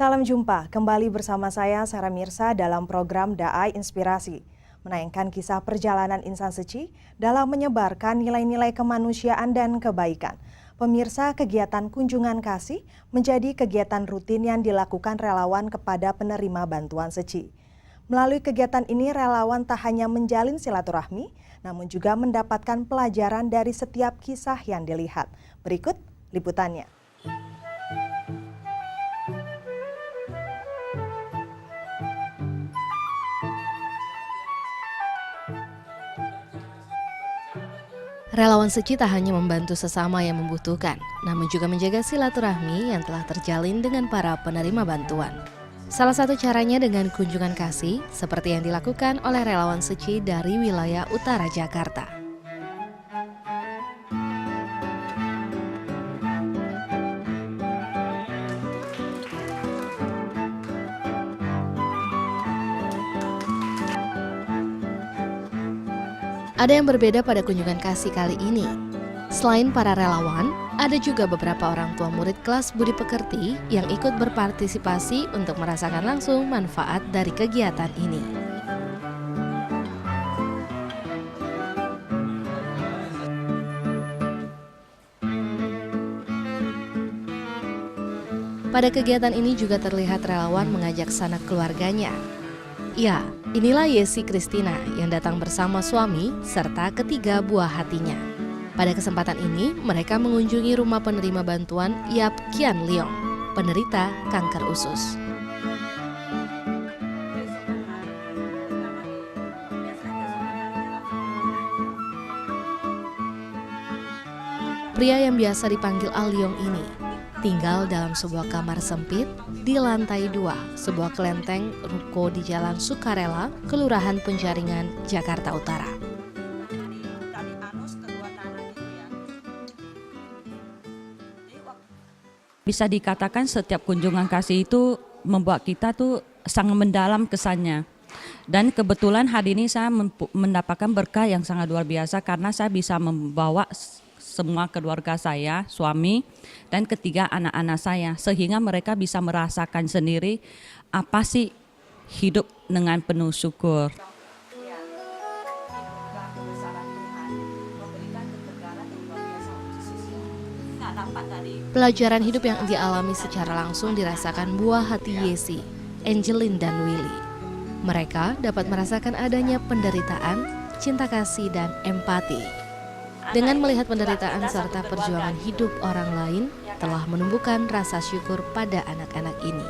Salam jumpa, kembali bersama saya Sarah Mirsa dalam program Daai Inspirasi, menayangkan kisah perjalanan insan suci dalam menyebarkan nilai-nilai kemanusiaan dan kebaikan. Pemirsa, kegiatan kunjungan kasih menjadi kegiatan rutin yang dilakukan relawan kepada penerima bantuan suci. Melalui kegiatan ini, relawan tak hanya menjalin silaturahmi, namun juga mendapatkan pelajaran dari setiap kisah yang dilihat. Berikut liputannya. Relawan suci tak hanya membantu sesama yang membutuhkan, namun juga menjaga silaturahmi yang telah terjalin dengan para penerima bantuan. Salah satu caranya dengan kunjungan kasih, seperti yang dilakukan oleh relawan suci dari wilayah utara Jakarta. Ada yang berbeda pada kunjungan kasih kali ini. Selain para relawan, ada juga beberapa orang tua murid kelas Budi Pekerti yang ikut berpartisipasi untuk merasakan langsung manfaat dari kegiatan ini. Pada kegiatan ini juga terlihat relawan mengajak sanak keluarganya. Ya, inilah Yesi Kristina yang datang bersama suami serta ketiga buah hatinya. Pada kesempatan ini, mereka mengunjungi rumah penerima bantuan Yap Kian Leong, penderita kanker usus. Pria yang biasa dipanggil Aliong ini tinggal dalam sebuah kamar sempit di lantai 2, sebuah kelenteng ruko di Jalan Sukarela, Kelurahan Penjaringan, Jakarta Utara. Bisa dikatakan setiap kunjungan kasih itu membuat kita tuh sangat mendalam kesannya. Dan kebetulan hari ini saya mendapatkan berkah yang sangat luar biasa karena saya bisa membawa semua keluarga saya, suami, dan ketiga anak-anak saya. Sehingga mereka bisa merasakan sendiri apa sih hidup dengan penuh syukur. Pelajaran hidup yang dialami secara langsung dirasakan buah hati Yesi, Angelin, dan Willy. Mereka dapat merasakan adanya penderitaan, cinta kasih, dan empati. Dengan melihat penderitaan serta perjuangan hidup orang lain, telah menumbuhkan rasa syukur pada anak-anak ini.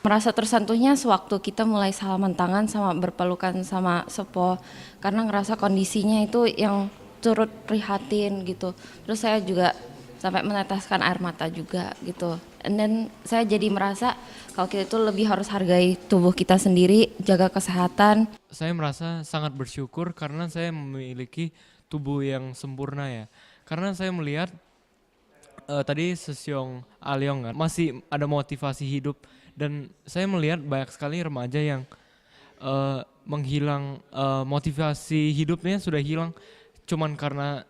Merasa tersentuhnya sewaktu kita mulai salaman tangan sama berpelukan sama Sepo, karena ngerasa kondisinya itu yang turut prihatin gitu. Terus saya juga sampai meneteskan air mata juga gitu. And then saya jadi merasa kalau kita itu lebih harus hargai tubuh kita sendiri, jaga kesehatan. Saya merasa sangat bersyukur karena saya memiliki tubuh yang sempurna ya. Karena saya melihat tadi Sesyong Aliong kan masih ada motivasi hidup. Dan saya melihat banyak sekali remaja yang menghilang motivasi hidupnya sudah hilang cuman karena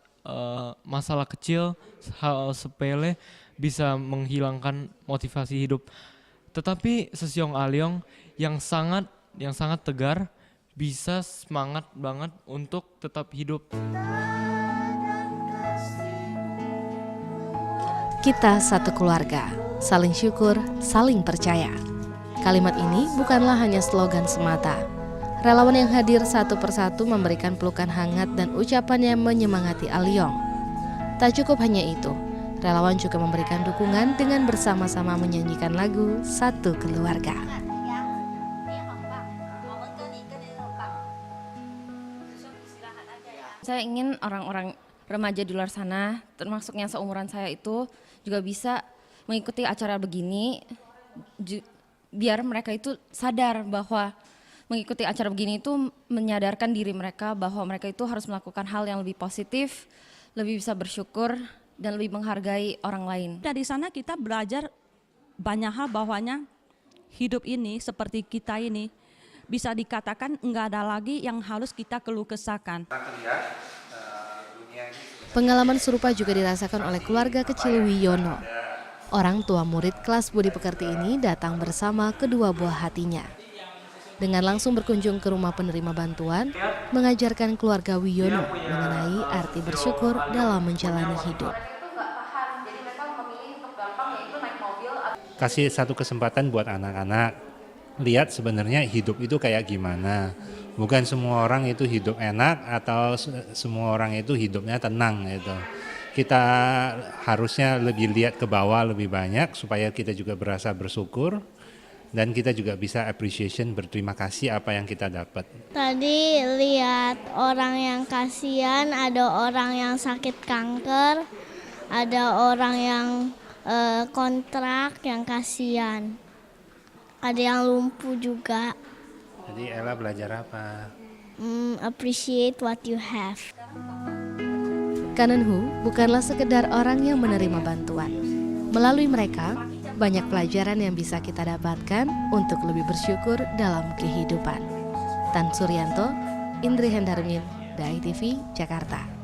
masalah kecil, hal sepele bisa menghilangkan motivasi hidup. Tetapi Sesyong Aliong yang sangat tegar bisa semangat banget untuk tetap hidup. Kita satu keluarga, saling syukur, saling percaya. Kalimat ini bukanlah hanya slogan semata. Relawan yang hadir satu persatu memberikan pelukan hangat dan ucapan yang menyemangati Aliong. Tak cukup hanya itu, relawan juga memberikan dukungan dengan bersama-sama menyanyikan lagu Satu Keluarga. Saya ingin orang-orang remaja di luar sana, termasuk yang seumuran saya itu juga bisa mengikuti acara begini, biar mereka itu sadar bahwa mengikuti acara begini itu menyadarkan diri mereka bahwa mereka itu harus melakukan hal yang lebih positif, lebih bisa bersyukur, dan lebih menghargai orang lain. Dari sana kita belajar banyak hal bahwanya hidup ini seperti kita ini bisa dikatakan enggak ada lagi yang harus kita keluh kesahkan. Kita lihat dunia Pengalaman serupa juga dirasakan oleh keluarga kecil Wiyono. Orang tua murid kelas budi pekerti ini datang bersama kedua buah hatinya. Dengan langsung berkunjung ke rumah penerima bantuan, mengajarkan keluarga Wiyono mengenai arti bersyukur dalam menjalani hidup. Kasih satu kesempatan buat anak-anak, lihat sebenarnya hidup itu kayak gimana. Bukan semua orang itu hidup enak atau semua orang itu hidupnya tenang gitu. Kita harusnya lebih lihat ke bawah lebih banyak supaya kita juga berasa bersyukur dan kita juga bisa appreciation, berterima kasih apa yang kita dapat. Tadi lihat orang yang kasihan, ada orang yang sakit kanker, ada orang yang kontrak yang kasihan, ada yang lumpuh juga. Jadi Ella belajar apa? Appreciate what you have. Kanenhu bukanlah sekedar orang yang menerima bantuan. Melalui mereka, banyak pelajaran yang bisa kita dapatkan untuk lebih bersyukur dalam kehidupan. Tan Suryanto, Indri Hendarmin, DAI TV, Jakarta.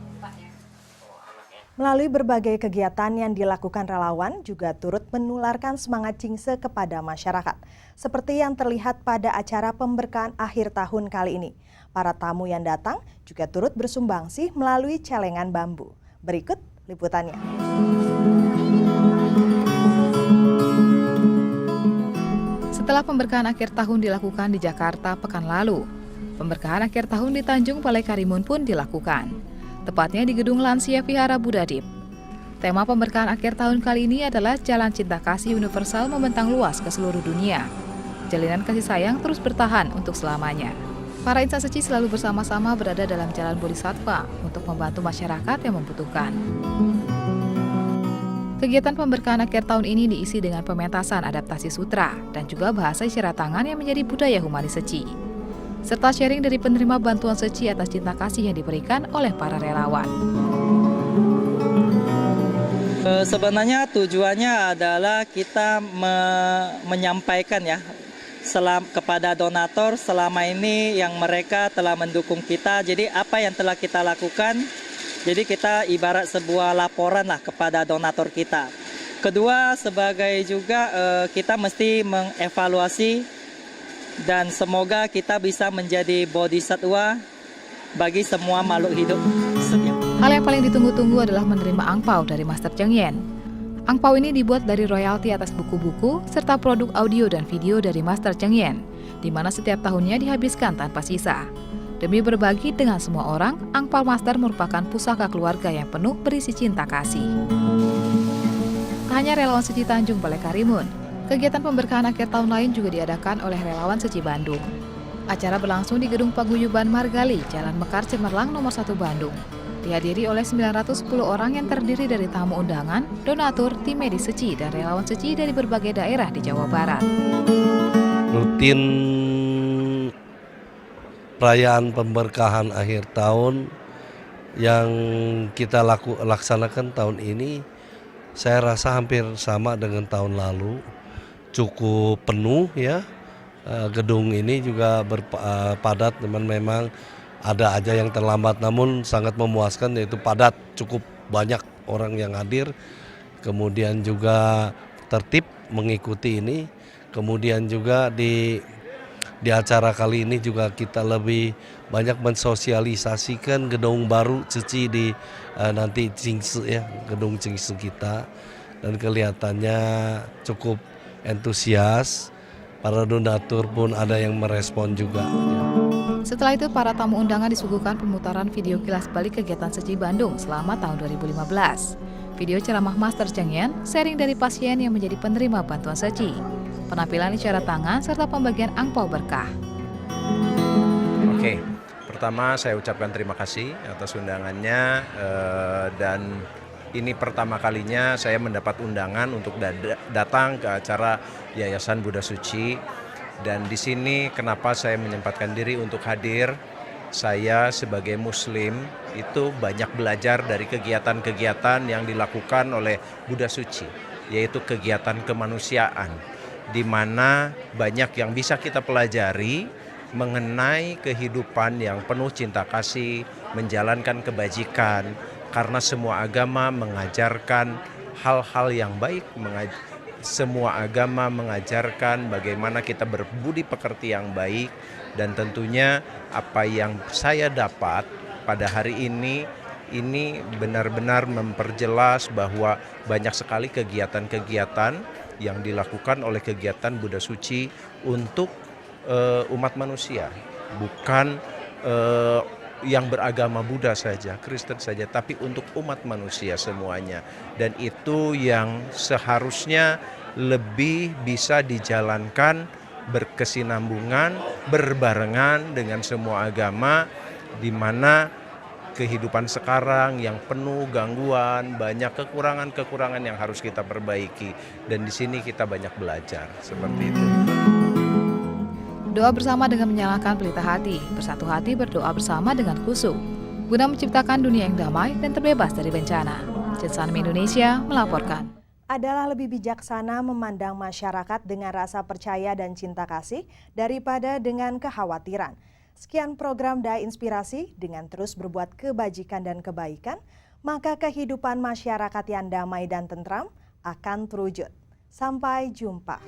Melalui berbagai kegiatan yang dilakukan relawan juga turut menularkan semangat Jingse kepada masyarakat. Seperti yang terlihat pada acara pemberkahan akhir tahun kali ini. Para tamu yang datang juga turut bersumbangsi melalui celengan bambu. Berikut liputannya. Setelah pemberkahan akhir tahun dilakukan di Jakarta pekan lalu, pemberkahan akhir tahun di Tanjung Balai Karimun pun dilakukan, tepatnya di Gedung Lansia Vihara Buddha Deep. Tema pemberkahan akhir tahun kali ini adalah Jalan Cinta Kasih Universal membentang luas ke seluruh dunia. Jalinan kasih sayang terus bertahan untuk selamanya. Para insan suci selalu bersama-sama berada dalam jalan bodhisattva untuk membantu masyarakat yang membutuhkan. Kegiatan pemberkahan akhir tahun ini diisi dengan pementasan adaptasi sutra dan juga bahasa isyarat tangan yang menjadi budaya humanis Seci, serta sharing dari penerima bantuan Seci atas cinta kasih yang diberikan oleh para relawan. Sebenarnya tujuannya adalah kita menyampaikan ya kepada donatur selama ini yang mereka telah mendukung kita. Jadi apa yang telah kita lakukan, jadi kita ibarat sebuah laporan lah kepada donatur kita. Kedua, sebagai juga kita mesti mengevaluasi dan semoga kita bisa menjadi bodhisattva bagi semua makhluk hidup. Hal yang paling ditunggu-tunggu adalah menerima angpau dari Master Cheng Yen. Angpau ini dibuat dari royalti atas buku-buku serta produk audio dan video dari Master Cheng Yen, di mana setiap tahunnya dihabiskan tanpa sisa. Demi berbagi dengan semua orang, angpau Master merupakan pusaka keluarga yang penuh berisi cinta kasih. Tak hanya relawan Seci Tanjung Balai Karimun, kegiatan pemberkahan akhir tahun lain juga diadakan oleh relawan Seci Bandung. Acara berlangsung di Gedung Paguyuban Margali, Jalan Mekar Cemerlang nomor 1 Bandung. Dihadiri oleh 910 orang yang terdiri dari tamu undangan, donatur, tim medis Seci, dan relawan Seci dari berbagai daerah di Jawa Barat. Rutin perayaan pemberkahan akhir tahun yang kita laksanakan tahun ini, saya rasa hampir sama dengan tahun lalu. Cukup penuh ya, gedung ini juga padat, teman memang ada aja yang terlambat, namun sangat memuaskan yaitu padat, cukup banyak orang yang hadir, kemudian juga tertib mengikuti ini, kemudian juga di acara kali ini juga kita lebih banyak mensosialisasikan gedung baru Seci di nanti Jingse ya, gedung Jingse kita, dan kelihatannya cukup antusias, para donatur pun ada yang merespon juga. Setelah itu, para tamu undangan disuguhkan pemutaran video kilas balik kegiatan Seci Bandung selama tahun 2015. Video ceramah Master Cheng Yen, sharing dari pasien yang menjadi penerima bantuan Seci, penampilan isyarat tangan, serta pembagian angpau berkah. Oke, pertama saya ucapkan terima kasih atas undangannya dan ini pertama kalinya saya mendapat undangan untuk datang ke acara Yayasan Buddha Suci. Dan di sini kenapa saya menyempatkan diri untuk hadir, saya sebagai muslim itu banyak belajar dari kegiatan-kegiatan yang dilakukan oleh Buddha Suci, yaitu kegiatan kemanusiaan, di mana banyak yang bisa kita pelajari mengenai kehidupan yang penuh cinta kasih, menjalankan kebajikan. karena semua agama mengajarkan hal-hal yang baik, semua agama mengajarkan bagaimana kita berbudi pekerti yang baik, dan tentunya apa yang saya dapat pada hari ini benar-benar memperjelas bahwa banyak sekali kegiatan-kegiatan yang dilakukan oleh kegiatan Buddha Suci untuk umat manusia, bukan yang beragama Buddha saja, Kristen saja, tapi untuk umat manusia semuanya. Dan itu yang seharusnya lebih bisa dijalankan berkesinambungan, berbarengan dengan semua agama, di mana kehidupan sekarang yang penuh gangguan, banyak kekurangan-kekurangan yang harus kita perbaiki. Dan di sini kita banyak belajar, seperti itu. Doa bersama dengan menyalakan pelita hati, bersatu hati berdoa bersama dengan khusyuk, guna menciptakan dunia yang damai dan terbebas dari bencana. Cetsanmi Indonesia melaporkan. Adalah lebih bijaksana memandang masyarakat dengan rasa percaya dan cinta kasih daripada dengan kekhawatiran. Sekian program DAI Inspirasi, dengan terus berbuat kebajikan dan kebaikan, maka kehidupan masyarakat yang damai dan tentram akan terwujud. Sampai jumpa.